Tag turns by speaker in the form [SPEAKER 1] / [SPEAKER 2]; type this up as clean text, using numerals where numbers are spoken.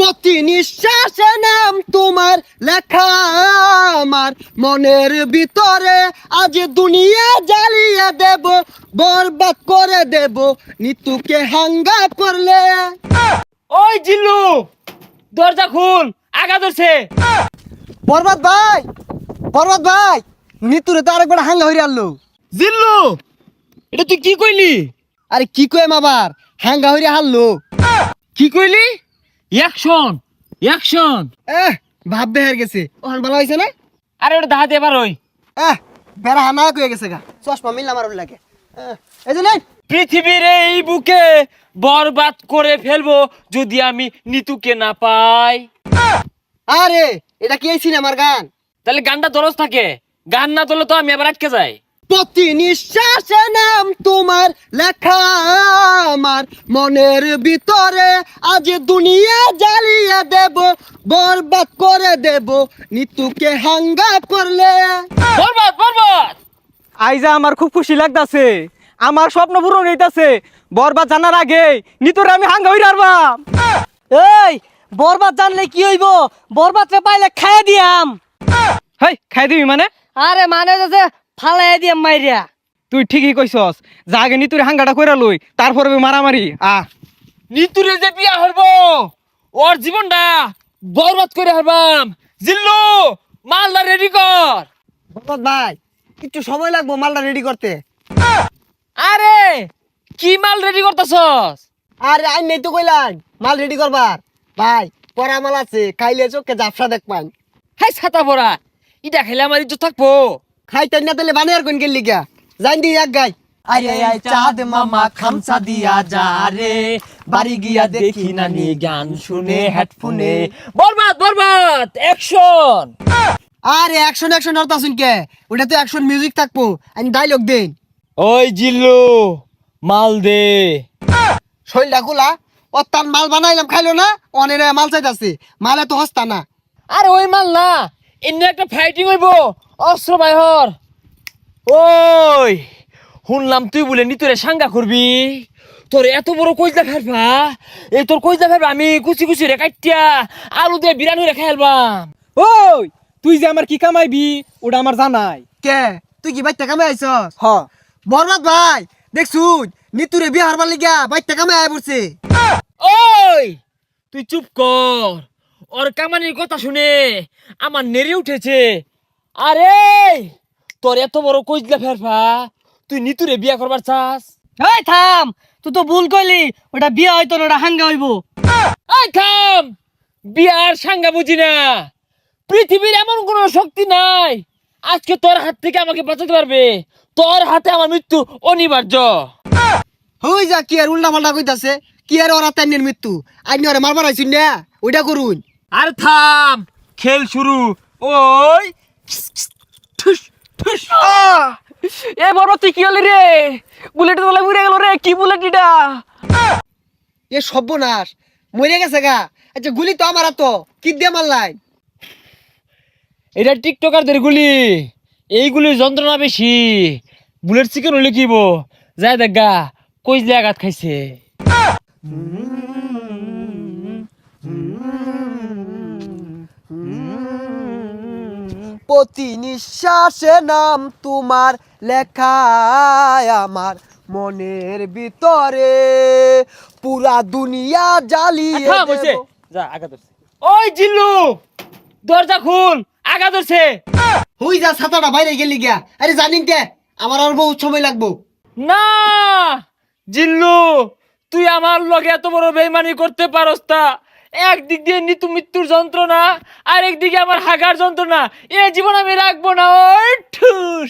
[SPEAKER 1] প্রতি নিঃশ্বাসে নাম তোমার লেখা আমার মনের ভিতরে, আজ দুনিয়া জ্বালিয়ে দেব, বরবাদ করে দেব নিতুকে হাঙ্গা করলে।
[SPEAKER 2] ওই জিল্লু, দরজা খুল, আগা ধরছে।
[SPEAKER 1] বরবাদ ভাই, বরবাদ ভাই, নিতুরে তো আরেকবার হাঙ্গা হইরে আনলো।
[SPEAKER 2] জিল্লু, এটা তুই কি কইলি?
[SPEAKER 1] আরে কি কইম আবার, হাঙ্গা হইরে হারলো।
[SPEAKER 2] কি কইলি? Action, action.
[SPEAKER 1] ভাব বেহার গেছে, ওখান ভালো হয়েছে না?
[SPEAKER 2] আরে ওটা দাহাতে এবার ওই
[SPEAKER 1] বেড়া হানা কয়ে গেছে গা, চশমা মিললাম আর লাগে। এই যে নেই,
[SPEAKER 2] পৃথিবীর এই বুকে বরবাদ করে ফেলবো যদি আমি নিতুকে না পাই।
[SPEAKER 1] আরে এটা কি এই সিনেমার গান?
[SPEAKER 2] তাহলে গানটা দরজ থাকে, গান না তোলে তো আমি আবার আটকে যাই।
[SPEAKER 1] প্রতি নিঃশ্বাসে নাম তোমার লেখা আমার মনের ভিতরে, আজ দুনিয়া জ্বালিয়ে দেব, বরবাদ করে দেব নিতুকে হাঙ্গা করলে।
[SPEAKER 2] বরবাদ, বরবাদ।
[SPEAKER 3] আইজা আমার খুব খুশি লাগতাছে, আমার স্বপ্ন পূরণ হইতাছে। বরবাদ জানার আগে নিতরে আমি হাঙ্গা হইরা আরবাম।
[SPEAKER 4] এই বরবাদ জানলে কি হইব? বরবাদ রে পাইলে খাইয়া দিয়াম।
[SPEAKER 3] হেই, খাই দিবি মানে?
[SPEAKER 4] আরে মানে যে ফালাই দিয়াম মাইরিয়া।
[SPEAKER 3] তুই ঠিকই কইছস, যা আগে নিতুরে হাঙ্গাটা কইরা লই, তারপরে মারামারি।
[SPEAKER 2] নিতুরে যে বিয়া হইব, ওর জীবনটা বরবাদ করে হারবাম। জিল্লু, মালদা রেডি কর।
[SPEAKER 1] বরবাদ ভাই, একটু সময় লাগবো মালটা রেডি করতে।
[SPEAKER 2] আরে কি মাল রেডি করতেছস?
[SPEAKER 1] আরে আই নেই তো কইলাম মাল রেডি করবার। ভাই পরা মাল আছে, খাইলে চোখে জাফসা দেখবান।
[SPEAKER 2] হাই ছাতা পড়া, ইটা খেলে আমার ইজ্জত থাকবো।
[SPEAKER 1] খাইতেন না তাহলে বানিয়ার কোন গেলি গা, জান দি এক গাই।
[SPEAKER 5] আরে আয় চাঁদ মামা খামসা দিয়া যা রে, বাড়ি গিয়া দেখি নানি গান শুনে হেডফোনে।
[SPEAKER 2] বরবাদ, বরবাদ, অ্যাকশন।
[SPEAKER 1] আরে অ্যাকশন অ্যাকশন আর তাসুন কে, ওটা তো অ্যাকশন মিউজিক থাকবো, আমি ডায়লগ দেন।
[SPEAKER 2] ওই জিল্লু, মাল দে।
[SPEAKER 1] শৈলটা খোলা, ও তার মাল বানাইলাম খাইলো না, অনেক মাল চাইতাছে, মালে তো হস্তা না।
[SPEAKER 2] আরে ওই মাল না, এমনি একটা ফাইটিং হইব, অস্ত্র বাইহর। ওই শুনলাম তুই বলে নিতরে সাঙ্গা করবি, তোর এত বড় কইজা ফেলবা, এই তোর কইজা ফেলবা আমি কুচি কুচি রে কাটিয়া আলু দিয়ে বিরানি রে খাইলবাম।
[SPEAKER 3] ওই তুই যে আমার কি কামাইবি ওটা আমার জানাই।
[SPEAKER 1] কে তুই কি বাইতে কামে আইছস?
[SPEAKER 3] হ,
[SPEAKER 1] বরবাদ ভাই দেখছুন নিতুরে বিয়ে হারবার লিগা বাইতে কামে আয় পড়ছে।
[SPEAKER 2] ওই তুই চুপ কর, ওর কামানির কথা শুনে আমার নেড়ে উঠেছে। আরে তোর এত বড় কইজলা ফেরফা, তুই নিতুরে বিয়া করবার চাস?
[SPEAKER 4] এই থাম, তুই তো ভুল কইলি, ওটা বিয়া হইতো না, ওটা হাঙ্গা হইব।
[SPEAKER 2] এই থাম, বিয়ার সাঙ্গা বুঝি না। পৃথিবীর এমন কোন শক্তি নাই আজকে তোর হাত থেকে আমাকে বাঁচাতে পারবে। তোর হাতে আমার মৃত্যু অনিবার্য।
[SPEAKER 1] হই যা কি আর উল্টা পাল্টা কইতাছে, কি আর ওরা তাইনের মৃত্যু, আইনি ওরে মারবার আইছুন না, ওইটা করুন।
[SPEAKER 2] আর থাম, খেল শুরু। ওই ঠুস ঠুস।
[SPEAKER 3] এ বরবাদ তুই কি হলি রে? বুলেট তোলা উড়ে গেল রে, কি বুলেট এটা?
[SPEAKER 1] এ সর্বনাশ, মরে গেছে গা। আচ্ছা গুলি তো আমার তো কি দিয়ে মারলাই?
[SPEAKER 2] এটা টিকটকারদের গুলি, এইগুলির যন্ত্রণা বেশি। বুলেট চিকেন হলে কিব যায় দেখা কইজলে আঘাত খাইছে।
[SPEAKER 1] প্রতি নিঃশ্বাসে নাম তোমার লেখা আমার মনের ভিতরে, পুরা দুনিয়া জ্বালিয়ে
[SPEAKER 2] থাম হইছে,
[SPEAKER 1] দেব।
[SPEAKER 2] যা আঘাত ধরছে। ওই জিল্লু, দরজা খুল, আঘাত ধরছে।
[SPEAKER 1] হই যা ছাতাটা বাইরে গেলি গিয়া। আরে জানিন কে, আমার আর বহুত সময় লাগবো।
[SPEAKER 2] না জিল্লু, তুই আমার লগে এত বড় বেইমানি করতে পারস না। একদিক দিয়ে নিতু মৃত্যুর যন্ত্রণা, আর একদিকে আমার হাগার যন্ত্রণা, এ জীবন আমি রাখবো না। ওই ঠুস।